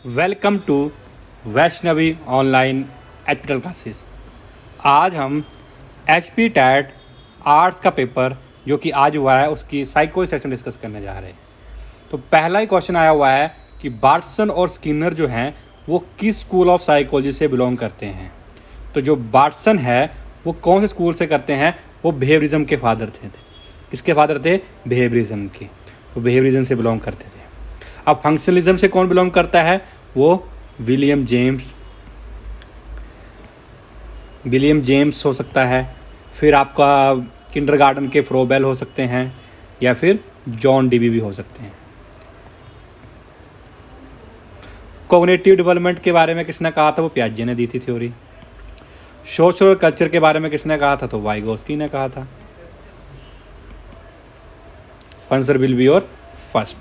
Welcome to Vaishnavi online HPTET classes. आज हम HP TET arts का पेपर जो कि आज हुआ है उसकी साइकोलॉजी सेक्शन डिस्कस करने जा रहे हैं। तो पहला ही क्वेश्चन आया हुआ है कि बार्टसन और स्किनर जो हैं वो किस स्कूल ऑफ साइकोलॉजी से बिलोंग करते हैं। तो जो बार्टसन है वो कौन से स्कूल से करते हैं, वो बिहेवियरिज्म के फादर थे। किसके फादर थे? बिहेवियरिज्म के। तो बिहेवियरिज्म से बिलोंग करते थे। अब फंक्शनलिज्म से कौन बिलोंग करता है? वो विलियम जेम्स हो सकता है, फिर आपका किंडरगार्टन के फ्रोबेल हो सकते हैं, या फिर जॉन डीबी भी हो सकते हैं। कॉग्निटिव डेवलपमेंट के बारे में किसने कहा था? वो पियाजे ने दी थी थ्योरी। सोशल और कल्चर के बारे में किसने कहा था? तो वाइगोस्की ने कहा था। Answer will be your first.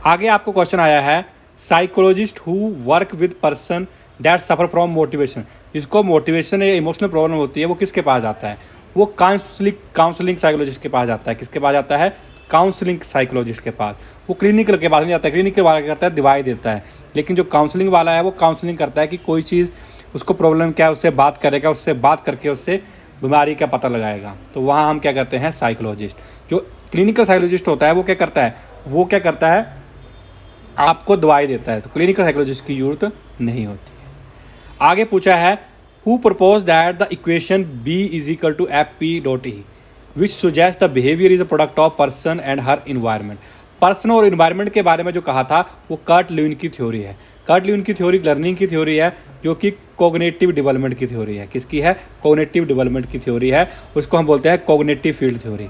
आगे आपको क्वेश्चन आया है psychologist who work with person that suffer from motivation. जिसको मोटिवेशन या इमोशनल प्रॉब्लम होती है वो किसके पास जाता है? वो काउंसलिंग साइकोलॉजिस्ट के पास जाता है। किसके पास जाता है? काउंसलिंग साइकोलॉजिस्ट के पास। वो क्लिनिकल के पास नहीं जाता है। क्लिनिकल वाला क्या करता है? दवाई देता है। लेकिन जो काउंसलिंग वाला है वो काउंसलिंग करता है कि कोई चीज़ उसको प्रॉब्लम क्या है, उससे बात करेगा, उससे बात करके उससे बीमारी का पता लगाएगा। तो वहाँ हम क्या करते हैं? साइकोलॉजिस्ट। जो क्लिनिकल साइकोलॉजिस्ट होता है वो क्या करता है? आपको दवाई देता है। तो क्लिनिकल साइकोलॉजिस्ट की जरूरत नहीं होती है। आगे पूछा है who propose that the equation B is equal to F P dot E which suggest the behaviour is a product of person and her environment. Person और इन्वायरमेंट के बारे में जो कहा था वो कर्ट ल्यूइन की थ्योरी है। कर्ट ल्यूइन की थ्योरी लर्निंग की थ्योरी है, जो कि कोग्निटिव डेवलपमेंट की थ्योरी है। किसकी है? कोग्निटिव डेवलपमेंट की थ्योरी है। उसको हम बोलते हैं cognitive field theory.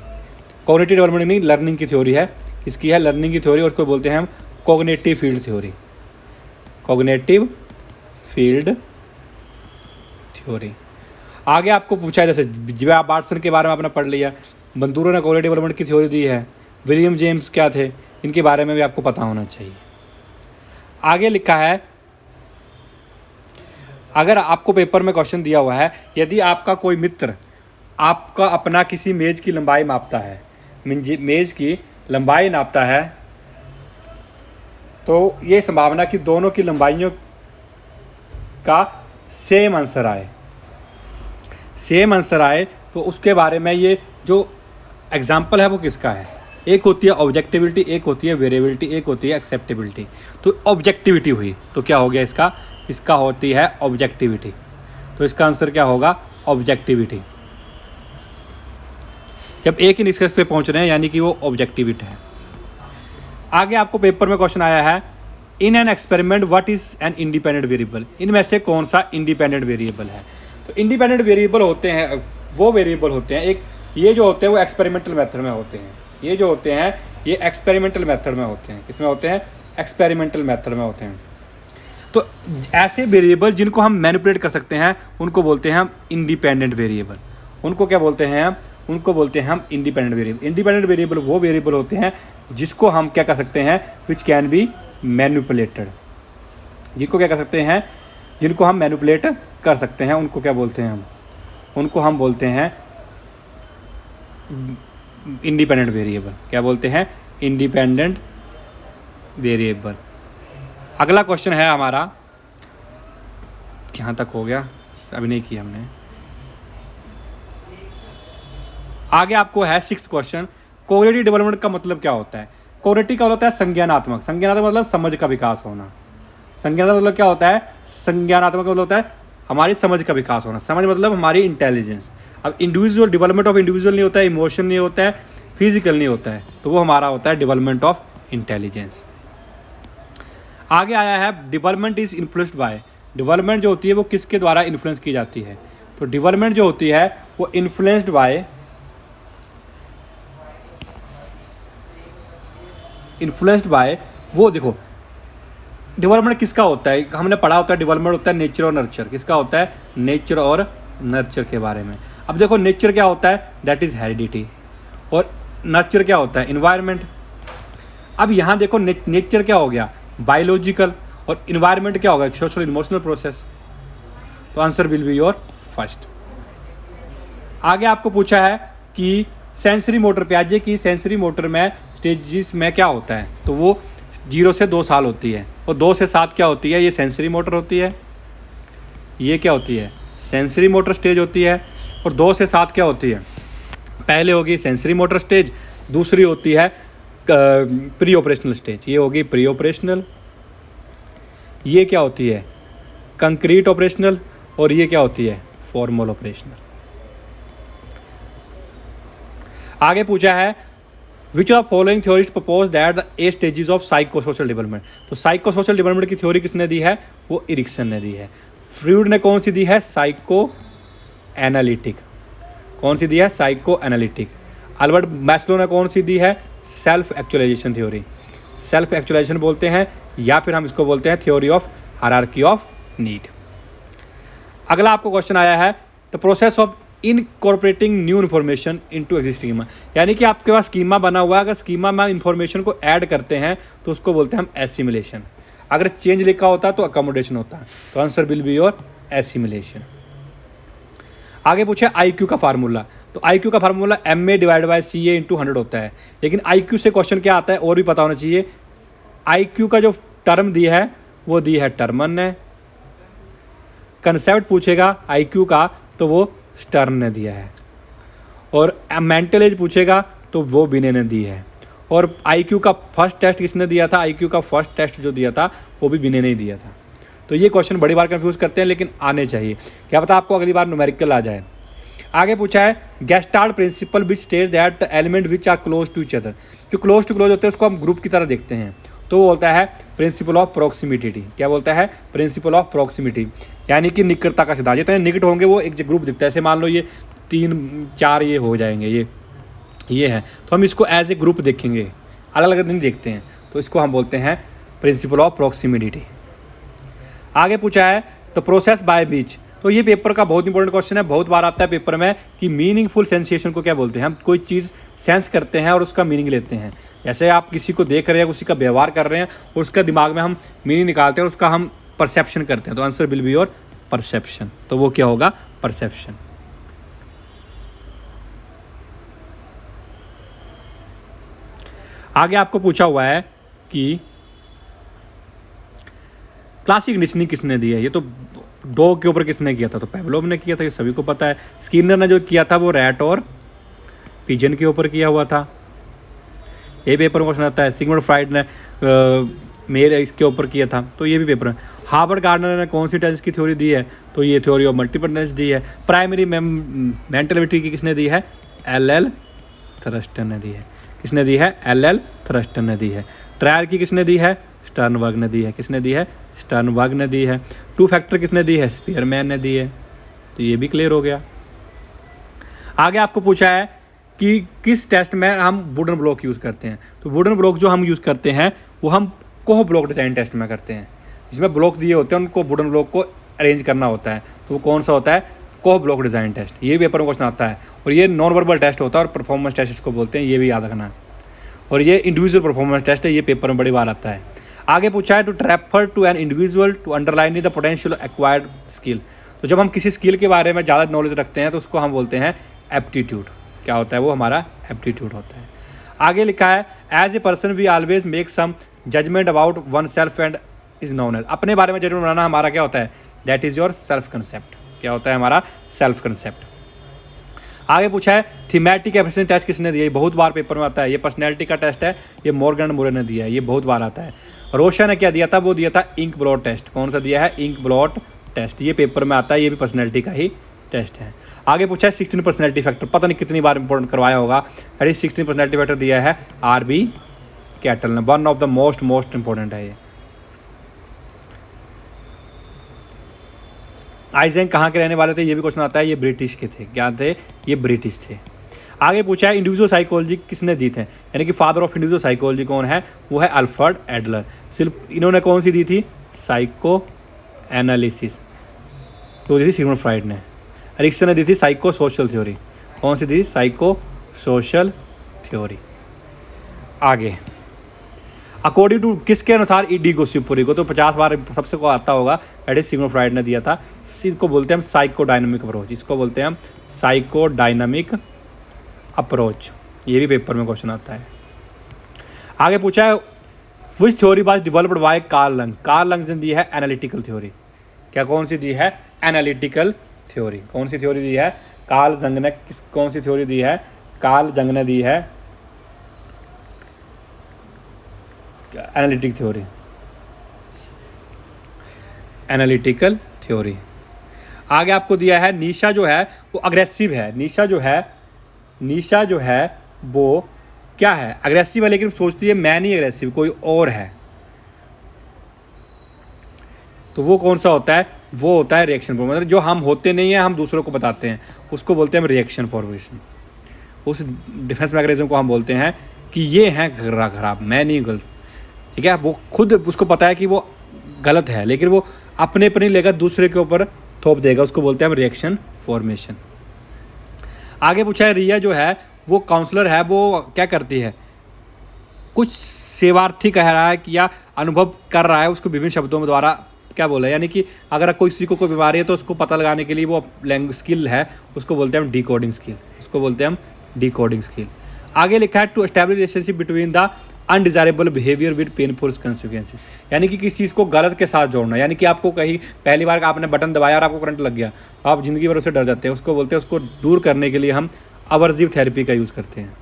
Cognitive development नहीं, लर्निंग की थ्योरी है। किसकी है? लर्निंग की थ्योरी। उसको बोलते हैं हम cognitive field theory. Cognitive field theory. आगे आपको पूछा है, जैसे बार्टसन के बारे में आपने पढ़ लिया, बंदूरा ने कोग्निटिव डेवलपमेंट की थ्योरी दी है, विलियम जेम्स क्या थे, इनके बारे में भी आपको पता होना चाहिए। आगे लिखा है, अगर आपको पेपर में क्वेश्चन दिया हुआ है, यदि आपका कोई मित्र आपका अपना किसी मेज़ की लंबाई मापता है, मेज़ की लंबाई नापता है, तो ये संभावना कि दोनों की लंबाइयों का सेम आंसर आए तो उसके बारे में ये जो एग्जाम्पल है वो किसका है? एक होती है ऑब्जेक्टिविटी, एक होती है वेरिएबिलिटी, एक होती है एक्सेप्टेबिलिटी। तो ऑब्जेक्टिविटी हुई तो क्या हो गया इसका होती है ऑब्जेक्टिविटी। तो इसका आंसर क्या होगा? ऑब्जेक्टिविटी। जब एक ही निष्कर्ष पे पहुंच रहे हैं यानी कि वो ऑब्जेक्टिविटी है। आगे आपको पेपर में क्वेश्चन आया है in an experiment what is an independent variable. इनमें से कौन सा इंडिपेंडेंट वेरिएबल है? तो इंडिपेंडेंट वेरिएबल होते हैं वो वेरिएबल होते हैं, एक ये जो होते हैं वो एक्सपेरिमेंटल मेथड में होते हैं। ये जो होते हैं ये एक्सपेरिमेंटल मेथड में होते हैं। किसमें होते हैं? एक्सपेरिमेंटल मेथड में होते हैं। तो ऐसे वेरिएबल जिनको हम मैनिपुलेट कर सकते हैं उनको बोलते हैं हम इंडिपेंडेंट वेरिएबल। उनको क्या बोलते हैं? उनको बोलते हैं हम इंडिपेंडेंट वेरिएबल। इंडिपेंडेंट वेरिएबल वो वेरिएबल होते हैं जिसको हम क्या कर सकते हैं? Which can be manipulated. जिनको क्या कर सकते हैं? जिनको हम मैनिपुलेट कर सकते हैं उनको क्या बोलते हैं? उनको हम बोलते हैं इंडिपेंडेंट वेरिएबल। क्या बोलते हैं? Independent variable. अगला क्वेश्चन है हमारा, यहाँ तक हो गया, अभी नहीं किया हमने। आगे आपको है 6th क्वेश्चन, कोग्निटिव डेवलपमेंट का मतलब क्या होता है? कोग्निटिव का होता है संज्ञानात्मक। संज्ञानात्मक मतलब समझ का विकास होना। संज्ञानात्मक मतलब क्या होता है? संज्ञानात्मक मतलब होता है हमारी समझ का विकास होना। समझ मतलब हमारी इंटेलिजेंस। अब इंडिविजुअल डेवलपमेंट ऑफ इंडिविजुअल नहीं होता है, इमोशन नहीं होता है, फिजिकल नहीं होता है, तो वो हमारा होता है डेवलपमेंट ऑफ इंटेलिजेंस। आगे आया है development is influenced by. Development जो होती है वो किसके द्वारा इन्फ्लुएंस की जाती है? तो डेवलपमेंट जो होती है वो इन्फ्लुएंस्ड बाय वो देखो डेवलपमेंट किसका होता है? हमने पढ़ा होता है डेवलपमेंट होता है नेचर और नर्चर। किसका होता है? नेचर और नर्चर के बारे में। अब देखो नेचर क्या होता है? That is heredity. और नर्चर क्या होता है? इन्वायरमेंट। अब यहाँ देखो नेचर क्या हो गया? बायोलॉजिकल। और इन्वायरमेंट क्या होगा? Social emotional process. तो answer will be your first. आगे आपको पूछा है कि सेंसरी मोटर, पियाजे की सेंसरी मोटर में स्टेजिस में क्या होता है? तो वो 0 से 2 साल होती है। और 2 से 7 क्या होती है, ये सेंसरी मोटर होती है, ये क्या होती है, सेंसरी मोटर स्टेज होती है। और 2 से 7 क्या होती है, पहले होगी सेंसरी मोटर स्टेज, दूसरी होती है प्री ऑपरेशनल स्टेज, ये होगी प्री ऑपरेशनल। ये क्या होती है, कंक्रीट ऑपरेशनल, और ये क्या होती है, फॉर्मल ऑपरेशनल। आगे पूछा है which of following theorist propose that the 8 stages of psycho social development. तो साइको सोशल डेवलपमेंट की थ्योरी किसने दी है, वो इरिक्सन ने दी है। फ्रूड ने कौन सी दी है, साइको एनालिटिक, कौन सी दी है, साइको एनालिटिक। अल्बर्ट मैस्लो ने कौन सी दी है, self actualisation theory, self actualisation बोलते हैं, या फिर हम इसको बोलते हैं theory of hierarchy of need. अगला आपको क्वेश्चन आया है the process of incorporating new information into existing schema, यानी कि आपके पास स्कीमा बना हुआ है, अगर स्कीमा में इन्फॉर्मेशन को ऐड करते हैं तो उसको बोलते हैं हम एसिमिलेशन। अगर चेंज लिखा होता तो अकोमोडेशन होता है, तो answer will be your assimilation. आगे पूछे IQ का फार्मूला, तो IQ का formula MA divide by CA into 100 होता है। लेकिन IQ से क्वेश्चन क्या आता है और भी पता होना चाहिए। IQ का जो टर्म दी है वो दी है टर्मन ने, कंसेप्ट पूछेगा IQ का तो वो स्टर्न ने दिया है, और मेंटल एज पूछेगा तो वो बिने ने दी है, और IQ का फर्स्ट टेस्ट किसने दिया था, IQ का फर्स्ट टेस्ट जो दिया था वो भी बिने ने ही दिया था। तो ये क्वेश्चन बड़ी बार कंफ्यूज करते हैं, लेकिन आने चाहिए, क्या पता आपको अगली बार न्यूमेरिकल आ जाए। आगे पूछा है Gestalt principle which stage that the element which are close to each other. जो क्लोज टू क्लोज होते हैं उसको हम ग्रुप की तरह देखते हैं, तो वो बोलता है प्रिंसिपल ऑफ प्रॉक्सिमिटी। क्या बोलता है, प्रिंसिपल ऑफ प्रॉक्सिमिटी, यानी कि निकटता का सिद्धांत। जितने निकट होंगे वो एक ग्रुप दिखता है, ऐसे मान लो ये 3-4 ये हो जाएंगे, ये है, तो हम इसको एज ए ग्रुप देखेंगे, अलग अलग नहीं देखते हैं, तो इसको हम बोलते हैं प्रिंसिपल ऑफ प्रॉक्सिमिटी। आगे पूछा है तो प्रोसेस बाय बीच, तो ये पेपर का बहुत इंपॉर्टेंट क्वेश्चन है, बहुत बार आता है पेपर में कि मीनिंगफुल सेंसेशन को क्या बोलते हैं। हम कोई चीज़ सेंस करते हैं और उसका मीनिंग लेते हैं, जैसे आप किसी को देख रहे हैं, किसी का व्यवहार कर रहे हैं और उसका दिमाग में हम मीनिंग निकालते हैं और उसका हम परसेप्शन करते हैं, तो answer will be your perception. तो वो क्या होगा, परसेप्शन। आगे आपको पूछा हुआ है कि क्लासिक कंडीशनिंग किसने दी है। ये तो डॉग के ऊपर किसने किया था, तो पेवलोव ने किया था, ये सभी को पता है। स्किनर ने जो किया था वो रैट और पिजन के ऊपर किया हुआ था, ये पेपर में क्वेश्चन आता है। सिगमंड फ्राइड ने मेल इसके ऊपर किया था, तो ये भी पेपर में। हार्वर्ड गार्डनर ने कौन सी इंटेलिजेंस की थ्योरी दी है, तो ये थ्योरी ऑफ मल्टीपल इंटेलिजेंस दी है। प्राइमरी मेंटलिटी की किसने दी है, LL थरस्टन ने दी है। किसने दी है, LL थरस्टन ने दी है। ट्रायल की किसने दी है, स्टर्नबर्ग ने दी है। किसने दी है, स्टर्नबर्ग ने दी है। 2 फैक्टर किसने दी है, स्पीयरमैन ने दी है। तो ये भी क्लियर हो गया। आगे आपको पूछा है कि किस टेस्ट में हम वुडन ब्लॉक यूज़ करते हैं, तो वुडन ब्लॉक जो हम यूज़ करते हैं वो हम कोह ब्लॉक डिज़ाइन टेस्ट में करते हैं, जिसमें ब्लॉक दिए होते हैं उनको वुडन ब्लॉक को अरेंज करना होता है, तो वो कौन सा होता है, कोह ब्लॉक डिज़ाइन टेस्ट। ये पेपर में क्वेश्चन आता है, और ये नॉन वर्बल टेस्ट होता है और परफॉर्मेंस टेस्ट इसको बोलते हैं, ये भी याद रखना। और ये इंडिविजुअल परफॉर्मेंस टेस्ट है, ये पेपर में बड़ी बार आता है। आगे पूछा है to refer to an individual to underline the potential acquired skill. तो जब हम किसी स्किल के बारे में ज़्यादा नॉलेज रखते हैं तो उसको हम बोलते हैं एप्टीट्यूड। क्या होता है, वो हमारा एप्टीट्यूड होता है। आगे लिखा है as a person we always make some judgement about oneself and is known as. अपने बारे में जजमेंट बनाना हमारा क्या होता है, that is your self concept. क्या होता है हमारा सेल्फ कंसेप्ट। आगे पूछा है थीमेटिक एफिशिएंसी टेस्ट किसने दिया है, बहुत बार पेपर में आता है। ये पर्सनैलिटी का टेस्ट है, ये मॉर्गन मुरे ने दिया है, ये बहुत बार आता है। रोशा ने क्या दिया था, वो दिया था इंक ब्लॉट टेस्ट। कौन सा दिया है, इंक ब्लॉट टेस्ट, ये पेपर में आता है, ये भी पर्सनैलिटी का ही टेस्ट है। आगे पूछा है 16 पर्सनैलिटी फैक्टर, पता नहीं कितनी बार इंपॉर्टेंट करवाया होगा। अरे 16 पर्सनैलिटी फैक्टर दिया है RB कैटल ने, one of the most important है ये। आइजैक कहाँ के रहने वाले थे, ये भी क्वेश्चन आता है, ये ब्रिटिश के थे। क्या थे, ये ब्रिटिश थे। आगे पूछा है इंडिविजुअल साइकोलॉजी किसने दी थे, यानी कि फादर ऑफ इंडिविजुअल साइकोलॉजी कौन है, वो है अल्फ्रेड एडलर। सिर्फ इन्होंने कौन सी दी थी, साइको एनालिसिस, तो दी थी सिगमंड फ्राइड ने। एरिक्सन ने दी थी साइको सोशल थ्योरी। कौन सी दी, साइको सोशल थ्योरी। आगे अकॉर्डिंग टू किसके अनुसार ईडी सुपर ईगो, तो 50 बार सबसे को आता होगा, दैट इज सिगमंड फ्राइड ने दिया था। इसको बोलते हैं हम साइको डायनामिक अप्रोच, इसको बोलते हैं हम साइको डायनामिक अप्रोच। ये भी पेपर में क्वेश्चन आता है। आगे पूछा है which theory was developed by Carl लंग्स ने दी है एनालिटिकल थ्योरी। क्या कौन सी दी है? Analytical theory. कौन सी थ्योरी दी है? कार्ल जंग ने कौन सी थ्योरी दी है? कार्ल जंग ने दी है एनालिटिक थ्योरी, एनालिटिकल थ्योरी। आगे आपको दिया है नीशा जो है वो अग्रेसिव है। नीशा जो है वो क्या है? अग्रेसिव है, लेकिन सोचती है मैं नहीं अग्रेसिव, कोई और है। तो वो कौन सा होता है? वो होता है रिएक्शन फॉर्मेशन। मतलब जो हम होते नहीं हैं, हम दूसरों को बताते हैं, उसको बोलते हैं हम रिएक्शन फॉर्मेशन। उस डिफेंस मैकेनिज्म को हम बोलते हैं कि ये हैं खराब, मैं नहीं गलत। ठीक है, वो खुद उसको पता है कि वो गलत है, लेकिन वो अपने पर नहीं लेकर दूसरे के ऊपर थोप देगा, उसको बोलते हैं हम रिएक्शन फॉर्मेशन। आगे पूछा है रिया जो है वो काउंसलर है, वो क्या करती है? कुछ सेवार्थी कह रहा है कि या अनुभव कर रहा है, उसको विभिन्न शब्दों में द्वारा क्या बोला है, यानी कि अगर किसी को कोई बीमारी है तो उसको पता लगाने के लिए वो लैंग्वेज स्किल है, उसको बोलते हैं हम डिकोडिंग स्किल, उसको बोलते हैं हम डिकोडिंग स्किल। आगे लिखा है to establish relationship between the undesirable behaviour with painful consequences, यानी कि किसी चीज़ को गलत के साथ जोड़ना। यानी कि आपको कहीं पहली बार आपने बटन दबाया और आपको करंट लग गया, आप ज़िंदगी भर उससे डर जाते हैं, उसको बोलते हैं, उसको दूर करने के लिए हम अवर्जिव थेरेपी का यूज़ करते हैं।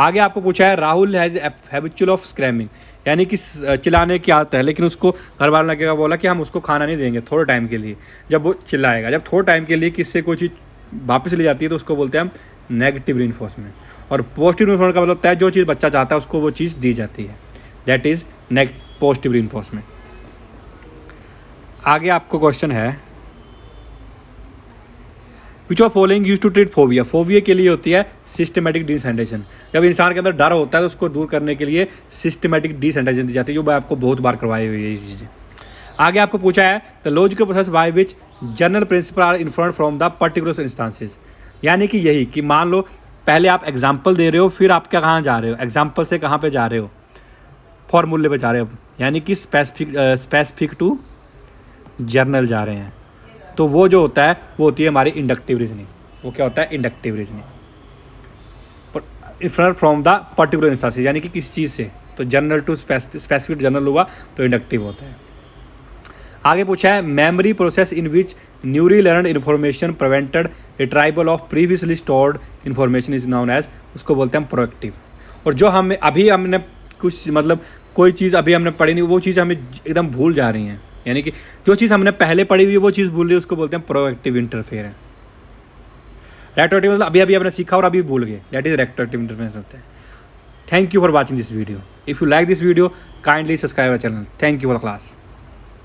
आगे आपको पूछा है राहुल हैज़ हैबिचुअल ऑफ स्क्रैमिंग, यानी कि चिल्लाने की आदत है, लेकिन उसको घर वालों ने क्या बोला कि हम उसको खाना नहीं देंगे थोड़े टाइम के लिए। जब वो चिल्लाएगा, जब थोड़े टाइम के लिए किससे कोई चीज़ वापस ले जाती है तो उसको बोलते हैं हम नेगेटिव रीइंफोर्समेंट। और पॉजिटिव रीइंफोर्समेंट का मतलब होता है जो चीज़ बच्चा चाहता है उसको वो चीज़ दी जाती है, दैट इज़ पॉजिटिव रीइंफोर्समेंट। आगे आपको क्वेश्चन है which of following use to treat phobia. Phobia के लिए होती है सिस्टमेटिक डिसेंटेशन। जब इंसान के अंदर डर होता है तो उसको दूर करने के लिए सिस्टमेटिक डिसेंटेशन दी जाती है, जो मैं आपको बहुत बार करवाई हुई है ये चीज़ें। आगे आपको पूछा है the logical process by which general principle are inferred from the particular instances, यानी कि यही कि मान लो पहले आप एग्जाम्पल दे रहे हो, फिर आप क्या कहाँ जा रहे हो, एग्जाम्पल से कहाँ पे जा रहे हो, फॉर्मूले पे जा रहे हो, यानी कि स्पेसिफिक टू जर्नल जा रहे हैं। तो वो जो होता है वो होती है हमारी इंडक्टिव रीजनिंग। वो क्या होता है? Inductive reasoning inferred from the particular instances, यानी कि किसी चीज़ से। तो जनरल टू स्पेसिफिक जनरल हुआ तो इंडक्टिव होता है। आगे पूछा है memory process in which newly learned information prevented retrieval of previously stored information is known as, उसको बोलते हैं प्रोएक्टिव। और जो हमें अभी हमने कुछ मतलब कोई चीज़ अभी हमने पढ़ी नहीं, वो चीज़ हमें एकदम भूल जा रही हैं, यानी कि जो चीज़ हमने पहले पढ़ी हुई है वो चीज़ भूल रही है, उसको बोलते हैं प्रोएक्टिव इंटरफेरेंस। रेट्रोएक्टिव मतलब अभी अभी आपने सीखा और अभी भूल गए, दैट इज रेट्रोएक्टिव इंटरफेरेंस होता है। Thank you for watching this video. If you like this video kindly subscribe our channel. Thank you for the class.